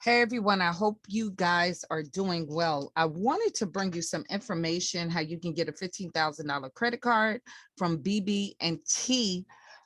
Hey everyone, I hope you guys are doing well. I wanted to bring you some information how you can get a $15,000 credit card from BB&T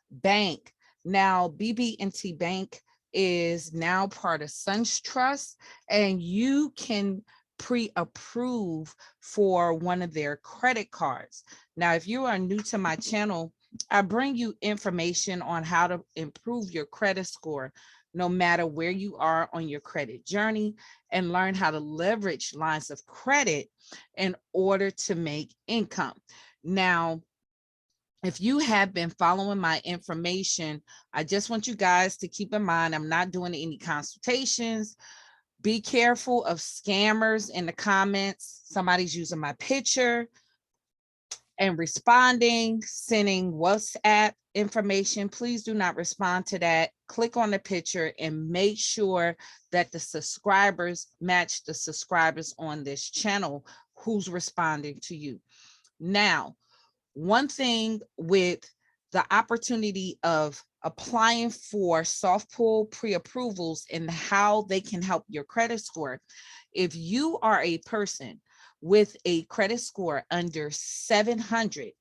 Bank. Now, BB&T Bank is now part of SunTrust, and you can pre-approve for one of their credit cards. Now, if you are new to my channel, I bring you information on how to improve your credit score no matter where you are on your credit journey, and learn how to leverage lines of credit in order to make income. Now, if you have been following my information, I just want you guys to keep in mind, I'm not doing any consultations. Be careful of scammers in the comments. Somebody's using my picture and responding, sending WhatsApp information. Please do not respond to that. Click on the picture and make sure that the subscribers match the subscribers on this channel who's responding to you. Now, one thing with the opportunity of applying for soft pull pre-approvals and how they can help your credit score. If you are a person with a credit score under 700,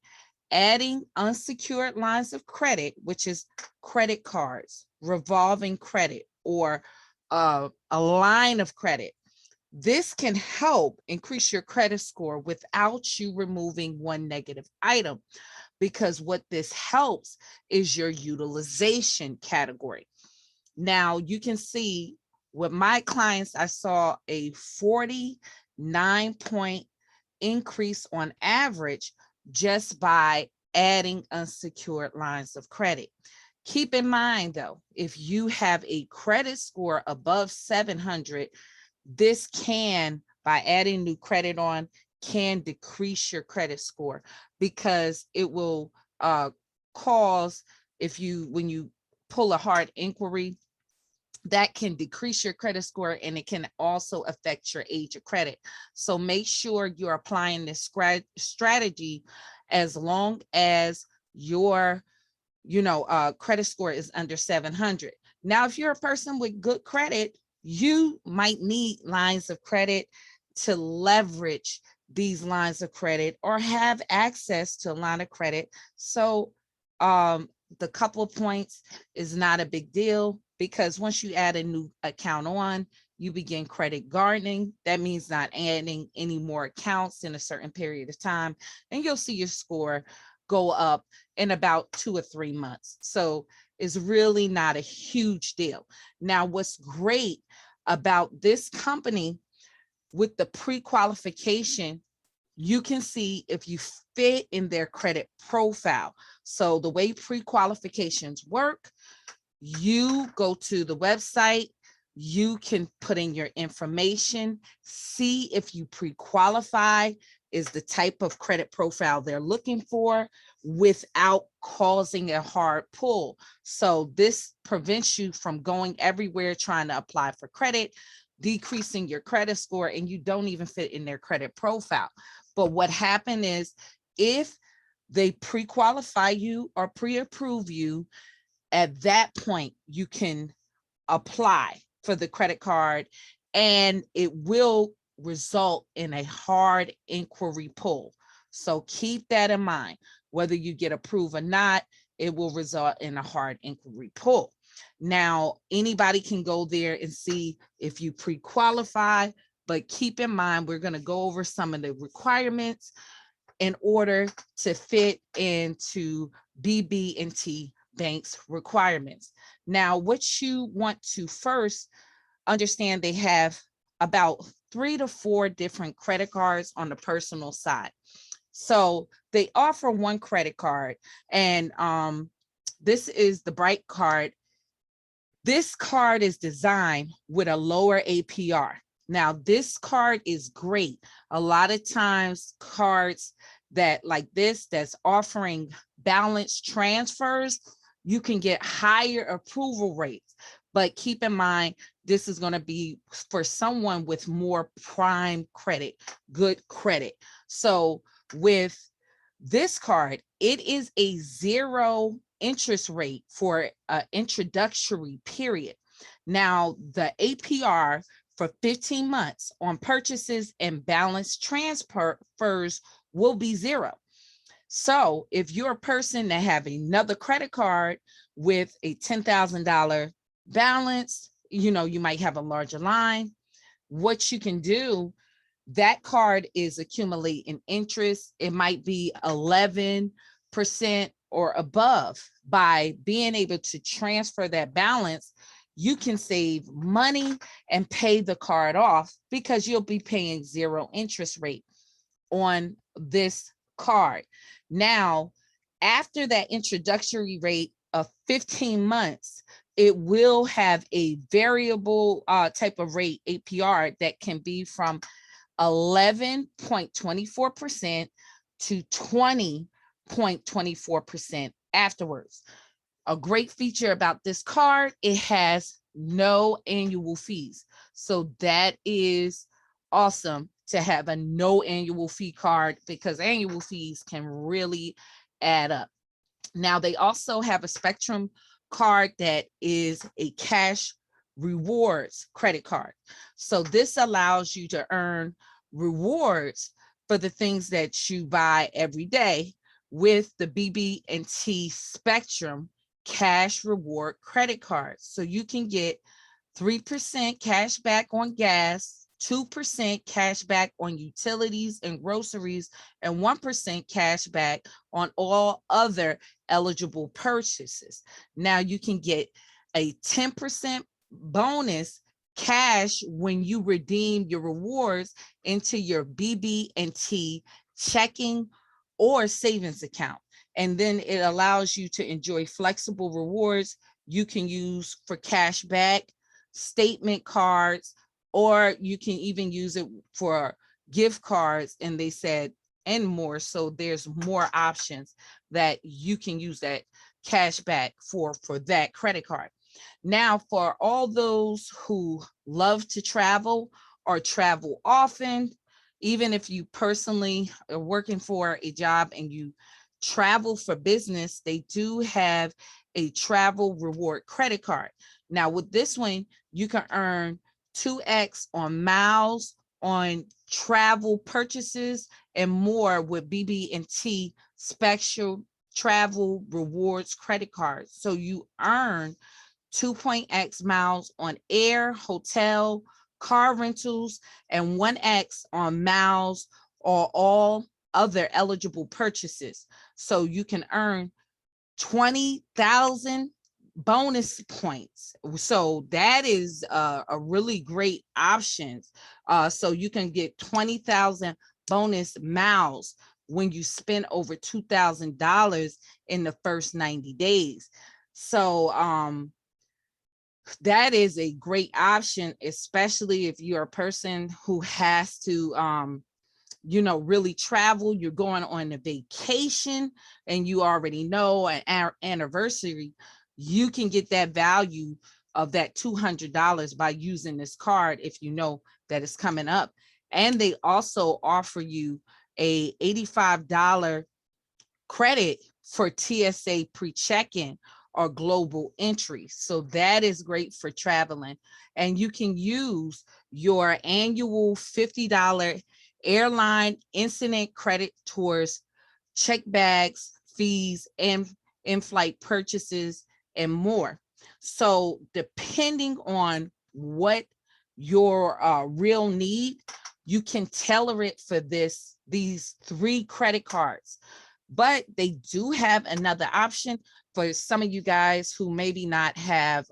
adding unsecured lines of credit, which is credit cards, revolving credit, or a line of credit, this can help increase your credit score without you removing one negative item, because what this helps is your utilization category. Now you can see with my clients, I saw a 49-point increase on average just by adding unsecured lines of credit. Keep in mind though, if you have a credit score above 700, this can, by adding new credit on, can decrease your credit score, because it will cause, when you pull a hard inquiry, that can decrease your credit score, and it can also affect your age of credit. So make sure you're applying this strategy as long as your credit score is under 700. Now, if you're a person with good credit, you might need lines of credit to leverage these lines of credit or have access to a line of credit. So the couple of points is not a big deal, because once you add a new account on, you begin credit gardening. That means not adding any more accounts in a certain period of time, and you'll see your score go up in about 2 or 3 months. So it's really not a huge deal. Now, what's great about this company with the pre-qualification, you can see if you fit in their credit profile. So the way pre-qualifications work, you go to the website, you can put in your information, see if you pre-qualify, is the type of credit profile they're looking for, without causing a hard pull. So this prevents you from going everywhere trying to apply for credit, decreasing your credit score, and you don't even fit in their credit profile. But what happened is, if they pre-qualify you or pre-approve you, at that point, you can apply for the credit card, and it will result in a hard inquiry pull. So keep that in mind. Whether you get approved or not, it will result in a hard inquiry pull. Now, anybody can go there and see if you pre-qualify, but keep in mind, we're going to go over some of the requirements in order to fit into BB&T Bank's requirements. Now, what you want to first understand, they have about 3 to 4 different credit cards on the personal side. So they offer one credit card, and this is the Bright card. This card is designed with a lower APR. Now, this card is great. A lot of times cards that like this, that's offering balance transfers, you can get higher approval rates. But keep in mind, this is going to be for someone with more prime credit, good credit. So with this card, it is a 0 interest rate for an introductory period. Now, the APR for 15 months on purchases and balance transfers will be 0. So if you're a person that have another credit card with a $10,000 balance, you know, you might have a larger line. What you can do, that card is accumulating interest. It might be 11% or above. By being able to transfer that balance, you can save money and pay the card off because you'll be paying 0 interest rate on this card. Now, after that introductory rate of 15 months, it will have a variable type of rate APR that can be from 11.24% to 20.24% afterwards. A great feature about this card, it has no annual fees. So that is awesome to have a no annual fee card, because annual fees can really add up. Now, they also have a Spectrum card that is a cash rewards credit card. So this allows you to earn rewards for the things that you buy every day with the BB&T Spectrum cash reward credit card. So you can get 3% cash back on gas, 2% cash back on utilities and groceries, and 1% cash back on all other eligible purchases. Now you can get a 10% bonus cash when you redeem your rewards into your BB&T checking or savings account. And then it allows you to enjoy flexible rewards you can use for cash back, statement cards, or you can even use it for gift cards, and they said, and more. So there's more options that you can use that cash back for that credit card. Now, for all those who love to travel or travel often, even if you personally are working for a job and you travel for business, they do have a travel reward credit card. Now, with this one, you can earn 2x on miles on travel purchases and more with BB&T Special Travel Rewards credit cards. So you earn 2.x miles on air, hotel, car rentals, and 1x on miles or all other eligible purchases. So you can earn 20,000 bonus points. So that is a really great option. So you can get 20,000 bonus miles when you spend over $2,000 in the first 90 days. So that is a great option, especially if you're a person who has to you know, really travel. You're going on a vacation and you already know an anniversary, you can get that value of that $200 by using this card if you know that it's coming up. And they also offer you a $85 credit for TSA pre-check-in or global entry. So that is great for traveling. And you can use your annual $50 airline incident credit towards check bags, fees, and in-flight purchases and more. So depending on what your real need, you can tailor it for these 3 credit cards. But they do have another option for some of you guys who maybe not have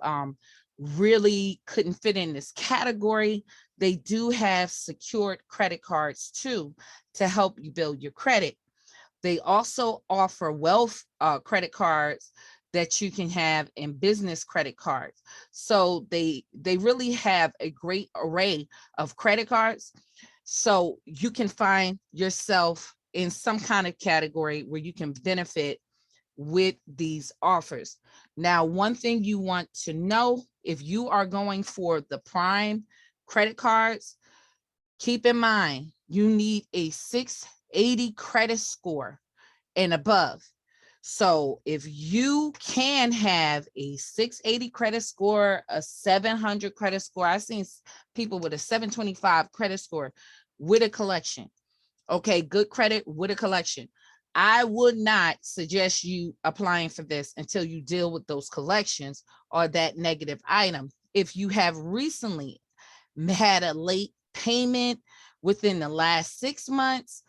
really couldn't fit in this category. They do have secured credit cards too to help you build your credit. They also offer wealth credit cards that you can have in business credit cards. So they really have a great array of credit cards. So you can find yourself in some kind of category where you can benefit with these offers. Now, one thing you want to know, if you are going for the prime credit cards, keep in mind, you need a 680 credit score and above. So if you can have a 680 credit score, a 700 credit score, I've seen people with a 725 credit score with a collection. Okay, good credit with a collection. I would not suggest you applying for this until you deal with those collections or that negative item. If you have recently had a late payment within the last 6 months,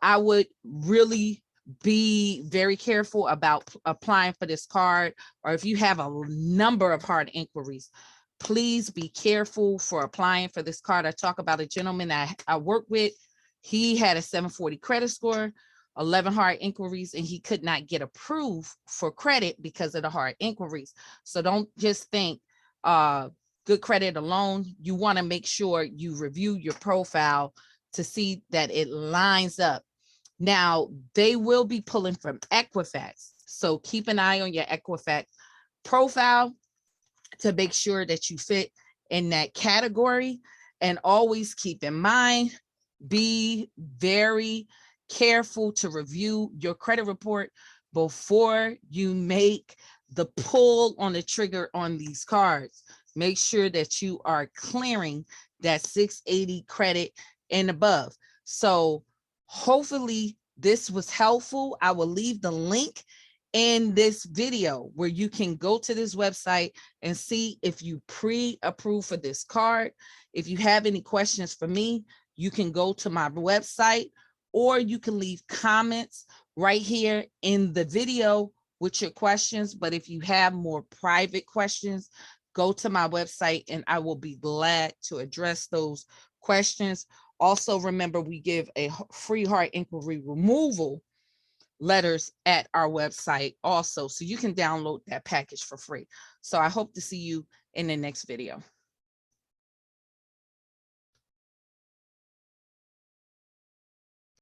I would really be very careful about applying for this card. Or if you have a number of hard inquiries, please be careful for applying for this card. I talk about a gentleman that I work with. He had a 740 credit score, 11 hard inquiries, and he could not get approved for credit because of the hard inquiries. So don't just think good credit alone. You want to make sure you review your profile to see that it lines up. Now, they will be pulling from Equifax. So keep an eye on your Equifax profile to make sure that you fit in that category. And always keep in mind, be very careful to review your credit report before you make the pull on the trigger on these cards. Make sure that you are clearing that 680 credit and above. So hopefully this was helpful. I will leave the link in this video where you can go to this website and see if you pre-approve for this card. If you have any questions for me, you can go to my website, or you can leave comments right here in the video with your questions. But if you have more private questions, go to my website and I will be glad to address those questions. Also, remember, we give a free hard inquiry removal letters at our website also, so you can download that package for free. So I hope to see you in the next video.